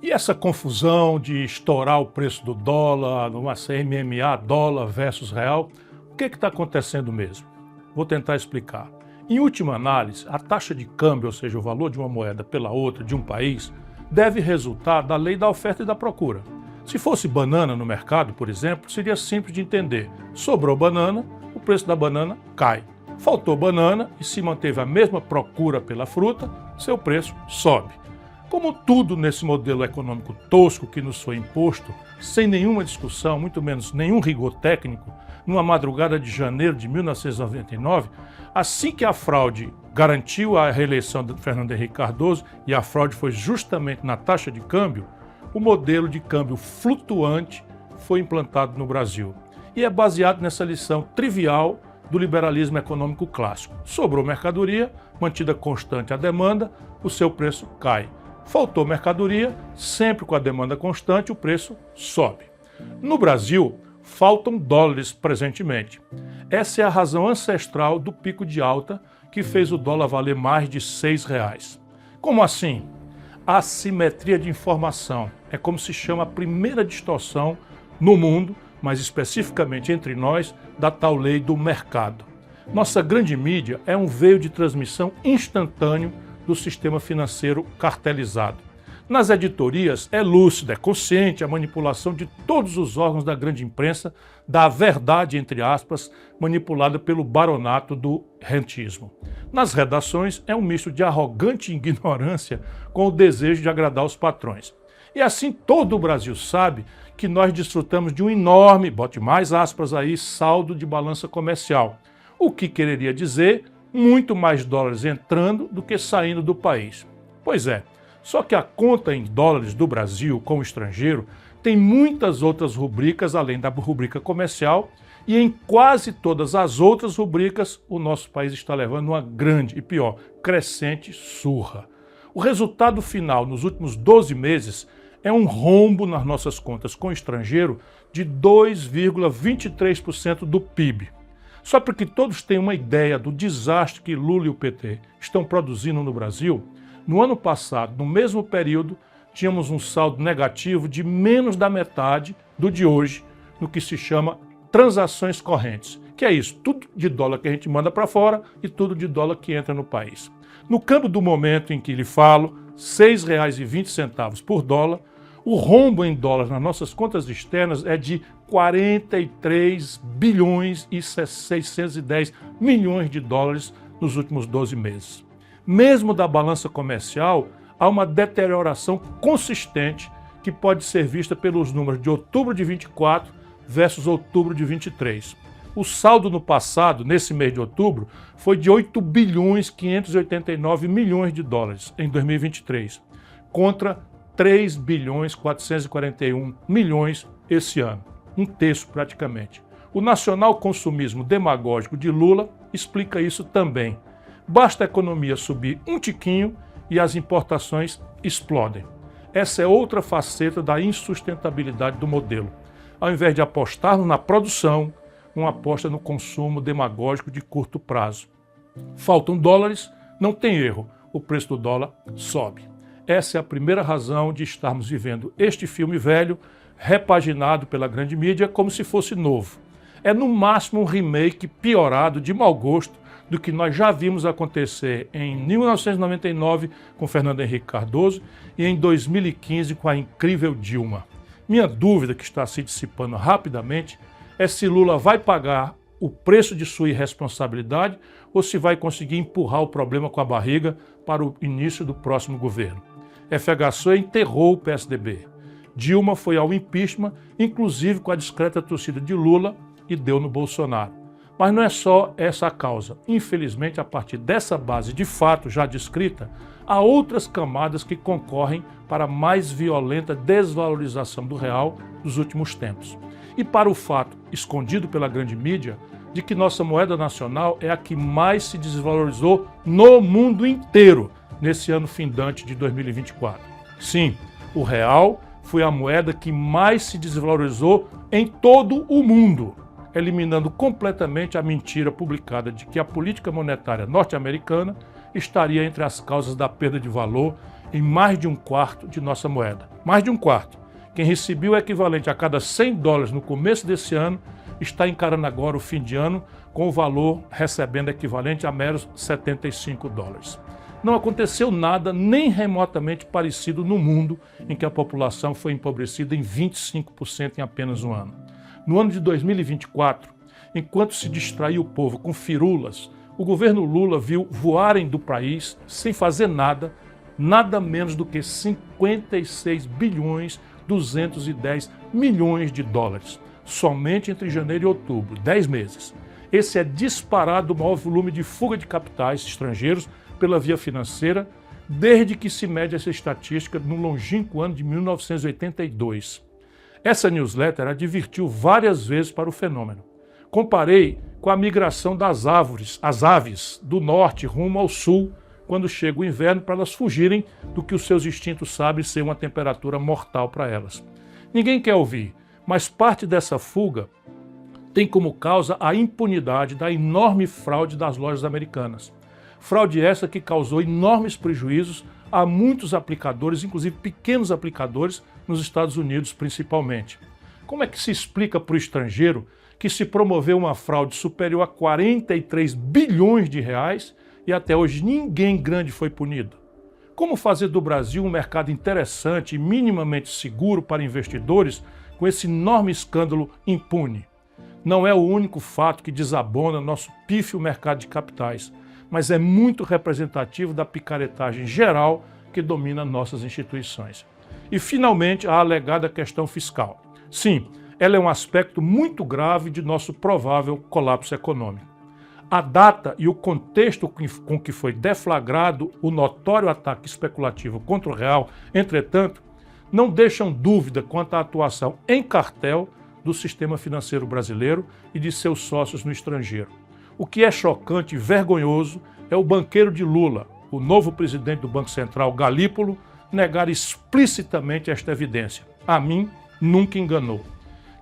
E essa confusão de estourar o preço do dólar, numa CMMA, dólar versus real, o que está acontecendo mesmo? Vou tentar explicar. Em última análise, a taxa de câmbio, ou seja, o valor de uma moeda pela outra de um país, deve resultar da lei da oferta e da procura. Se fosse banana no mercado, por exemplo, seria simples de entender. Sobrou banana, o preço da banana cai. Faltou banana e se manteve a mesma procura pela fruta, seu preço sobe. Como tudo nesse modelo econômico tosco que nos foi imposto, sem nenhuma discussão, muito menos nenhum rigor técnico, numa madrugada de janeiro de 1999, assim que a fraude garantiu a reeleição de Fernando Henrique Cardoso, e a fraude foi justamente na taxa de câmbio, o modelo de câmbio flutuante foi implantado no Brasil. E é baseado nessa lição trivial do liberalismo econômico clássico. Sobrou mercadoria, mantida constante a demanda, o seu preço cai. Faltou mercadoria, sempre com a demanda constante, o preço sobe. No Brasil, faltam dólares presentemente. Essa é a razão ancestral do pico de alta que fez o dólar valer mais de R$6. Como assim? A assimetria de informação é como se chama a primeira distorção no mundo, mas especificamente entre nós, da tal lei do mercado. Nossa grande mídia é um veio de transmissão instantâneo do sistema financeiro cartelizado. Nas editorias é lúcida, é consciente a manipulação de todos os órgãos da grande imprensa da verdade, entre aspas, manipulada pelo baronato do rentismo. Nas redações é um misto de arrogante ignorância com o desejo de agradar os patrões. E assim todo o Brasil sabe que nós desfrutamos de um enorme, bote mais aspas aí, saldo de balança comercial, o que quereria dizer muito mais dólares entrando do que saindo do país. Pois é, só que a conta em dólares do Brasil com o estrangeiro tem muitas outras rubricas além da rubrica comercial e em quase todas as outras rubricas o nosso país está levando uma grande e pior, crescente surra. O resultado final nos últimos 12 meses é um rombo nas nossas contas com o estrangeiro de 2,23% do PIB. Só para que todos tenham uma ideia do desastre que Lula e o PT estão produzindo no Brasil, no ano passado, no mesmo período, tínhamos um saldo negativo de menos da metade do de hoje, no que se chama transações correntes, que é isso, tudo de dólar que a gente manda para fora e tudo de dólar que entra no país. No câmbio do momento em que lhe falo, R$ 6,20 por dólar, o rombo em dólares nas nossas contas externas é de 43 bilhões e 610 milhões de dólares nos últimos 12 meses. Mesmo da balança comercial, há uma deterioração consistente que pode ser vista pelos números de outubro de 24 versus outubro de 23. O saldo no passado, nesse mês de outubro, foi de 8 bilhões 589 milhões de dólares em 2023, contra 3 bilhões 441 milhões esse ano, um terço praticamente. O nacional consumismo demagógico de Lula explica isso também. Basta a economia subir um tiquinho e as importações explodem. Essa é outra faceta da insustentabilidade do modelo. Ao invés de apostarmos na produção, uma aposta no consumo demagógico de curto prazo. Faltam dólares, não tem erro, o preço do dólar sobe. Essa é a primeira razão de estarmos vivendo este filme velho, repaginado pela grande mídia como se fosse novo. É no máximo um remake piorado de mau gosto do que nós já vimos acontecer em 1999 com Fernando Henrique Cardoso e em 2015 com a incrível Dilma. Minha dúvida, que está se dissipando rapidamente, é se Lula vai pagar o preço de sua irresponsabilidade ou se vai conseguir empurrar o problema com a barriga para o início do próximo governo. FHC enterrou o PSDB. Dilma foi ao impeachment, inclusive com a discreta torcida de Lula, e deu no Bolsonaro. Mas não é só essa a causa. Infelizmente, a partir dessa base de fato já descrita, há outras camadas que concorrem para a mais violenta desvalorização do real dos últimos tempos. E para o fato, escondido pela grande mídia, de que nossa moeda nacional é a que mais se desvalorizou no mundo inteiro nesse ano findante de 2024. Sim, o real foi a moeda que mais se desvalorizou em todo o mundo, eliminando completamente a mentira publicada de que a política monetária norte-americana estaria entre as causas da perda de valor em mais de um quarto de nossa moeda. Mais de um quarto. Quem recebeu o equivalente a cada $100 no começo desse ano está encarando agora o fim de ano com o valor recebendo equivalente a meros $75. Não aconteceu nada nem remotamente parecido no mundo em que a população foi empobrecida em 25% em apenas um ano. No ano de 2024, enquanto se distraía o povo com firulas, o governo Lula viu voarem do país, sem fazer nada, nada menos do que 56 bilhões 210 milhões de dólares, somente entre janeiro e outubro, 10 meses. Esse é disparado o maior volume de fuga de capitais estrangeiros pela via financeira, desde que se mede essa estatística no longínquo ano de 1982. Essa newsletter advertiu várias vezes para o fenômeno. Comparei com a migração das aves do norte rumo ao sul, quando chega o inverno, para elas fugirem do que os seus instintos sabem ser uma temperatura mortal para elas. Ninguém quer ouvir, mas parte dessa fuga tem como causa a impunidade da enorme fraude das lojas americanas. Fraude essa que causou enormes prejuízos a muitos aplicadores, inclusive pequenos aplicadores, nos Estados Unidos principalmente. Como é que se explica para o estrangeiro que se promoveu uma fraude superior a 43 bilhões de reais e até hoje ninguém grande foi punido? Como fazer do Brasil um mercado interessante e minimamente seguro para investidores com esse enorme escândalo impune? Não é o único fato que desabona nosso pífio mercado de capitais, mas é muito representativo da picaretagem geral que domina nossas instituições. E, finalmente, a alegada questão fiscal. Sim, ela é um aspecto muito grave de nosso provável colapso econômico. A data e o contexto com que foi deflagrado o notório ataque especulativo contra o real, entretanto, não deixam dúvida quanto à atuação em cartel do sistema financeiro brasileiro e de seus sócios no estrangeiro. O que é chocante e vergonhoso é o banqueiro de Lula, o novo presidente do Banco Central, Galípolo, negar explicitamente esta evidência. A mim, nunca enganou.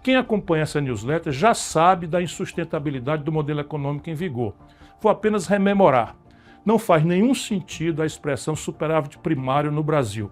Quem acompanha essa newsletter já sabe da insustentabilidade do modelo econômico em vigor. Vou apenas rememorar. Não faz nenhum sentido a expressão superávit primário no Brasil.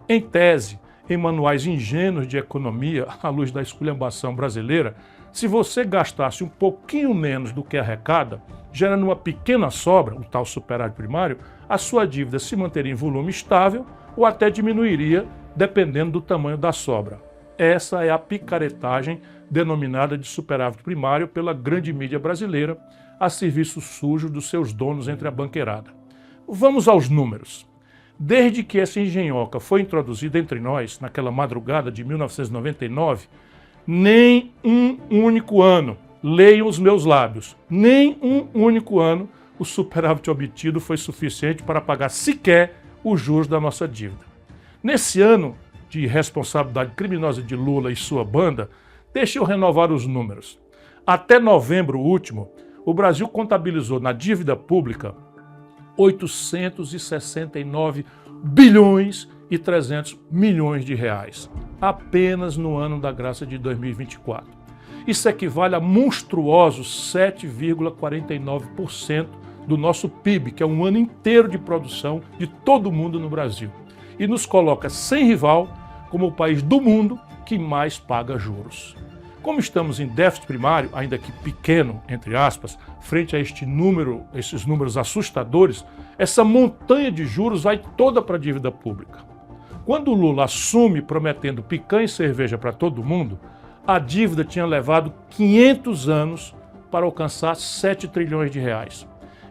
Em tese, em manuais ingênuos de economia, à luz da esculhambação brasileira, se você gastasse um pouquinho menos do que arrecada, gerando uma pequena sobra, o tal superávit primário, a sua dívida se manteria em volume estável ou até diminuiria, dependendo do tamanho da sobra. Essa é a picaretagem denominada de superávit primário pela grande mídia brasileira, a serviço sujo dos seus donos entre a banqueirada. Vamos aos números. Desde que essa engenhoca foi introduzida entre nós, naquela madrugada de 1999, nem um único ano, leiam os meus lábios, nem um único ano o superávit obtido foi suficiente para pagar sequer os juros da nossa dívida. Nesse ano de responsabilidade criminosa de Lula e sua banda, deixe eu renovar os números. Até novembro último, o Brasil contabilizou na dívida pública 869 bilhões e 300 milhões de reais, apenas no ano da graça de 2024. Isso equivale a monstruosos 7,49% do nosso PIB, que é um ano inteiro de produção de todo mundo no Brasil, e nos coloca sem rival como o país do mundo que mais paga juros. Como estamos em déficit primário, ainda que pequeno, entre aspas, frente a esses números assustadores, essa montanha de juros vai toda para a dívida pública. Quando o Lula assume prometendo picanha e cerveja para todo mundo, a dívida tinha levado 500 anos para alcançar 7 trilhões de reais.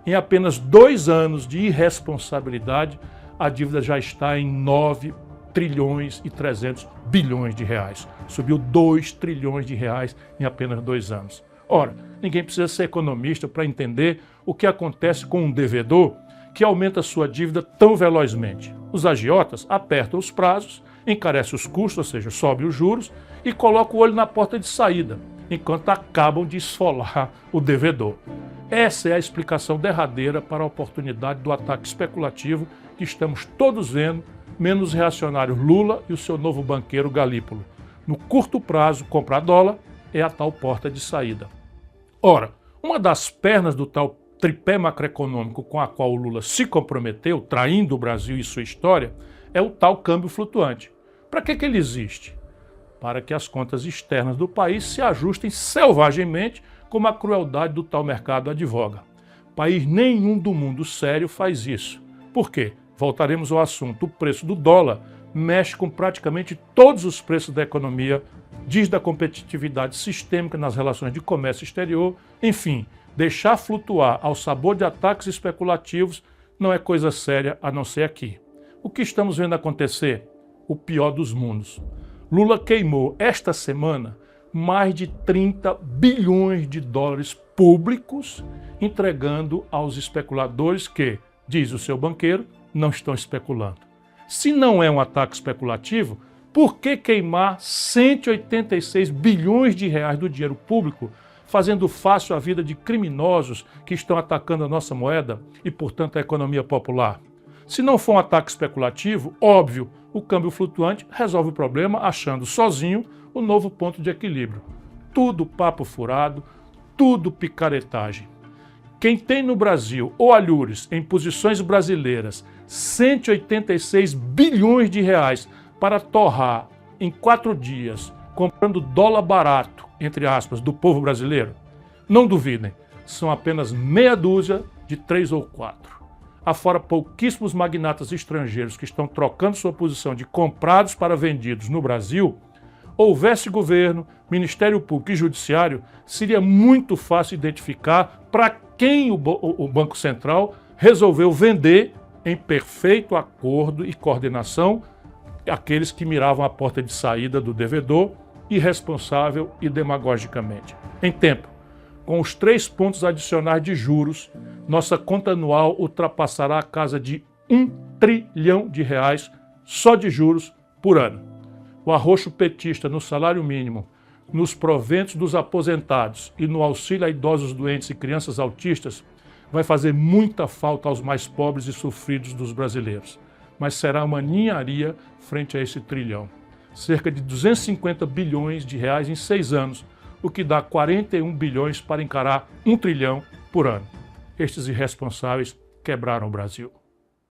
Em apenas 2 anos de irresponsabilidade, a dívida já está em 9 trilhões e 300 bilhões de reais. Subiu 2 trilhões de reais em apenas 2 anos. Ora, ninguém precisa ser economista para entender o que acontece com um devedor que aumenta sua dívida tão velozmente. Os agiotas apertam os prazos, encarecem os custos, ou seja, sobe os juros, e colocam o olho na porta de saída, enquanto acabam de esfolar o devedor. Essa é a explicação derradeira para a oportunidade do ataque especulativo que estamos todos vendo, menos o reacionário Lula e o seu novo banqueiro Galípolo. No curto prazo, comprar dólar é a tal porta de saída. Ora, uma das pernas do tal tripé macroeconômico com a qual o Lula se comprometeu, traindo o Brasil e sua história, é o tal câmbio flutuante. Para que ele existe? Para que as contas externas do país se ajustem selvagemente como a crueldade do tal mercado advoga. País nenhum do mundo sério faz isso. Por quê? Voltaremos ao assunto. O preço do dólar mexe com praticamente todos os preços da economia, diz da competitividade sistêmica nas relações de comércio exterior, enfim, deixar flutuar ao sabor de ataques especulativos não é coisa séria a não ser aqui. O que estamos vendo acontecer? O pior dos mundos. Lula queimou esta semana mais de 30 bilhões de dólares públicos, entregando aos especuladores que, diz o seu banqueiro, não estão especulando. Se não é um ataque especulativo, por que queimar 186 bilhões de reais do dinheiro público, fazendo fácil a vida de criminosos que estão atacando a nossa moeda e, portanto, a economia popular? Se não for um ataque especulativo, óbvio, o câmbio flutuante resolve o problema achando sozinho o novo ponto de equilíbrio. Tudo papo furado, tudo picaretagem. Quem tem no Brasil ou alhures em posições brasileiras 186 bilhões de reais para torrar em 4 dias, comprando dólar barato, entre aspas, do povo brasileiro, não duvidem, são apenas meia dúzia de 3 ou 4. Afora pouquíssimos magnatas estrangeiros que estão trocando sua posição de comprados para vendidos no Brasil, houvesse governo, Ministério Público e Judiciário, seria muito fácil identificar para quem o Banco Central resolveu vender em perfeito acordo e coordenação aqueles que miravam a porta de saída do devedor, irresponsável e demagogicamente. Em tempo, com os 3 pontos adicionais de juros, nossa conta anual ultrapassará a casa de 1 trilhão de reais só de juros por ano. O arroxo petista no salário mínimo, nos proventos dos aposentados e no auxílio a idosos doentes e crianças autistas vai fazer muita falta aos mais pobres e sofridos dos brasileiros. Mas será uma ninharia frente a esse trilhão. Cerca de 250 bilhões de reais em 6 anos, o que dá 41 bilhões para encarar 1 trilhão por ano. Estes irresponsáveis quebraram o Brasil.